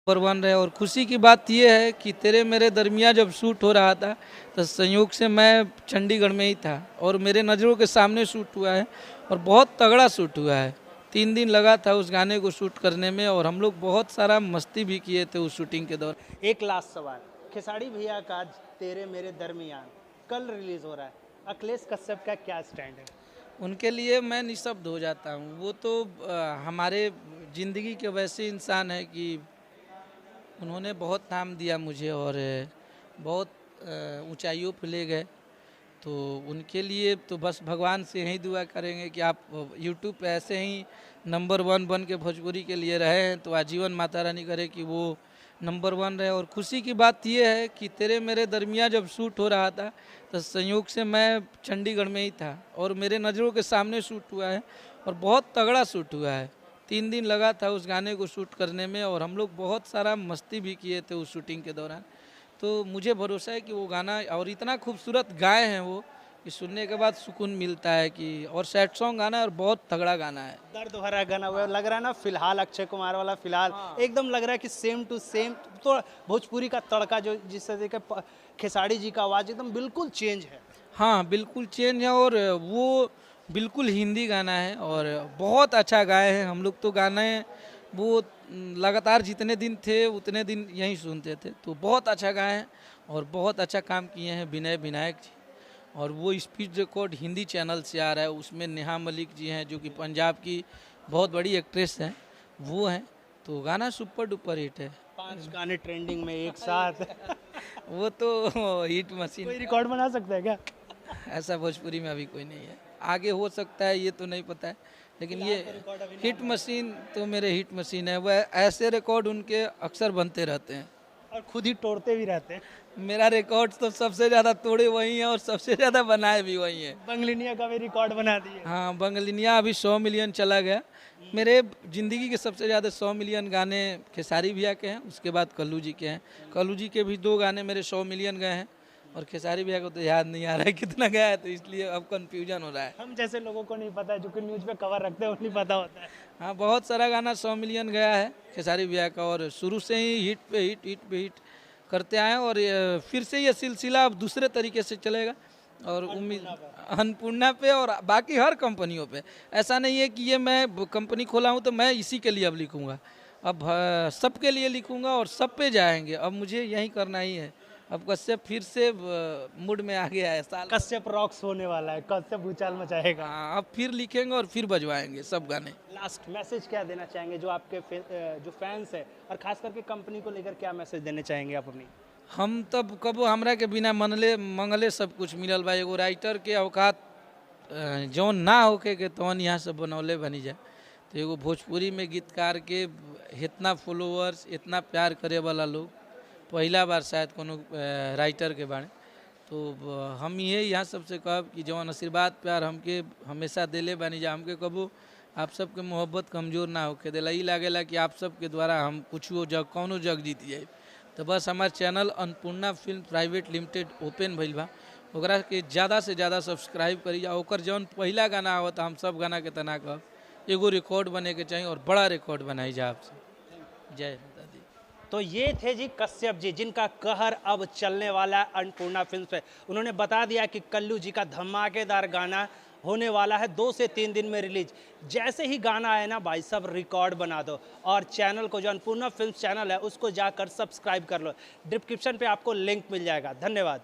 Number one रहे। और खुशी की बात यह है कि तेरे मेरे दरमियाँ जब शूट हो रहा था तो संयोग से मैं चंडीगढ़ में ही था और मेरे नज़रों के सामने शूट हुआ है और बहुत तगड़ा शूट हुआ है। 3 दिन लगा था उस गाने को शूट करने में और हम लोग बहुत सारा मस्ती भी किए थे उस शूटिंग के दौरान। एक लास्ट सवाल, खेसारी भैया का आज तेरे मेरे दरमियान कल रिलीज हो रहा है, अखिलेश कश्यप का क्या स्टैंड है? उनके लिए मैं निःशब्द हो जाता हूँ। वो तो हमारे ज़िंदगी के वैसे इंसान है कि उन्होंने बहुत नाम दिया मुझे और बहुत ऊंचाइयों पर ले गए। तो उनके लिए तो बस भगवान से यही दुआ करेंगे कि आप यूट्यूब पे ऐसे ही नंबर वन बन के भोजपुरी के लिए रहे हैं तो आजीवन माता रानी करे कि वो नंबर वन रहे। और खुशी की बात यह है कि तेरे मेरे दरमियाँ जब शूट हो रहा था तो संयोग से मैं चंडीगढ़ में ही था और मेरे नज़रों के सामने शूट हुआ है और बहुत तगड़ा शूट हुआ है। 3 दिन लगा था उस गाने को शूट करने में और हम लोग बहुत सारा मस्ती भी किए थे उस शूटिंग के दौरान। तो मुझे भरोसा है कि वो गाना और इतना खूबसूरत गाए हैं वो कि सुनने के बाद सुकून मिलता है कि और सैड सॉन्ग गाना है और बहुत तगड़ा गाना है। दर्द भरा गाना हुआ है, लग रहा है ना फिलहाल अक्षय कुमार वाला फिलहाल एकदम लग रहा है कि सेम टू सेम। तो भोजपुरी का तड़का जो जिस तरह के खेसारी जी का आवाज़ एकदम बिल्कुल चेंज है। हाँ बिल्कुल चेंज है और वो बिल्कुल हिंदी गाना है और बहुत अच्छा गाए हैं। हम लोग तो गाने वो लगातार जितने दिन थे उतने दिन यहीं सुनते थे। तो बहुत अच्छा गाए हैं और बहुत अच्छा काम किए हैं विनय विनायक जी। और वो स्पीच रिकॉर्ड हिंदी चैनल से आ रहा है, उसमें नेहा मलिक जी हैं जो कि पंजाब की बहुत बड़ी एक्ट्रेस हैं, वो हैं। तो गाना सुपर डुपर हिट है। 5 गाने ट्रेंडिंग में एक साथ। वो तो हिट मशीन। कोई रिकॉर्ड बना सकता है क्या? ऐसा भोजपुरी में अभी कोई नहीं है, आगे हो सकता है ये तो नहीं पता है, लेकिन ये हिट मशीन तो मेरे हिट मशीन है। वह ऐसे रिकॉर्ड उनके अक्सर बनते रहते हैं। और खुद ही तोड़ते भी रहते हैं। मेरा रिकॉर्ड तो सबसे ज़्यादा तोड़े वही हैं और सबसे ज़्यादा बनाए भी वही हैं। बंगलिनिया का भी रिकॉर्ड बना दिए। हाँ बंगलिनिया अभी 100 मिलियन चला गया। मेरे ज़िंदगी के सबसे ज़्यादा 100 मिलियन गाने खेसारी भैया के हैं, उसके बाद कल्लू जी के हैं। कल्लू जी के भी 2 गाने मेरे 100 मिलियन गए हैं और खेसारी भैया को तो याद नहीं आ रहा है कितना गया है, तो इसलिए अब कन्फ्यूजन हो रहा है। हम जैसे लोगों को नहीं पता है, जो कि न्यूज़ पे कवर रखते हैं उन्हें पता होता है। हाँ बहुत सारा गाना 100 मिलियन गया है खेसारी भैया का और शुरू से ही हिट पे हिट हिट पे हिट करते आए हैं। और फिर से ये सिलसिला अब दूसरे तरीके से चलेगा और उम्मीद अन्नपूर्णा पे और बाकी हर कंपनियों पे। ऐसा नहीं है कि ये मैं कंपनी खोला हूँ तो मैं इसी के लिए अब लिखूँगा, अब सबके लिए लिखूँगा और सब पे जाएंगे। अब मुझे यही करना ही है। अब कश्यप फिर से मूड में आ गया है साल। कश्यप रॉक्स होने वाला है, कश्यप भूचाल मचाएगा। हाँ अब फिर लिखेंगे और फिर बजवाएंगे सब गाने। लास्ट मैसेज क्या देना चाहेंगे जो आपके जो फैंस है और खास करके कंपनी को लेकर क्या मैसेज देना चाहेंगे आप अपनी? हम तब कबो हमरा के बिना मनले मंगले सब कुछ मिलल बा। एगो राइटर के औकात जौन ना होके के तौन यहाँ से बनौले बनी जाए। तो एगो भोजपुरी में गीतकार के इतना फॉलोअर्स इतना प्यार करे वाला लोग पहला बार शायद कोनो राइटर के बारे। तो हम ये यहाँ सबसे कहब कि जौन आशीर्वाद प्यार हमके हमेशा दिले बनी जा, हमके कबो आप सबके मोहब्बत कमज़ोर ना होके दिला। ई लागेला कि आप सबके द्वारा हम कुछ जग कौनो जग जीत जाए। तो बस हमार channel Annapurna film private limited open भइल बा, ओकरा के ज़्यादा से ज़्यादा सब्सक्राइब करी जा। ओकर जौन पहला गाना आवत हम सब गाना के तना कहब एगो रिकॉर्ड बने के चाहिए और बड़ा रिकॉर्ड बनाई जा आपसे। जय माता दी। तो ये थे जी कश्यप जी, जिनका कहर अब चलने वाला है अन्नपूर्णा फिल्म पे। उन्होंने बता दिया कि कल्लू जी का धमाकेदार गाना होने वाला है 2 से 3 दिन में रिलीज। जैसे ही गाना आए ना भाई सब रिकॉर्ड बना दो और चैनल को जो अन्नपूर्णा फिल्म चैनल है उसको जाकर सब्सक्राइब कर लो। डिस्क्रिप्शन पे आपको लिंक मिल जाएगा। धन्यवाद।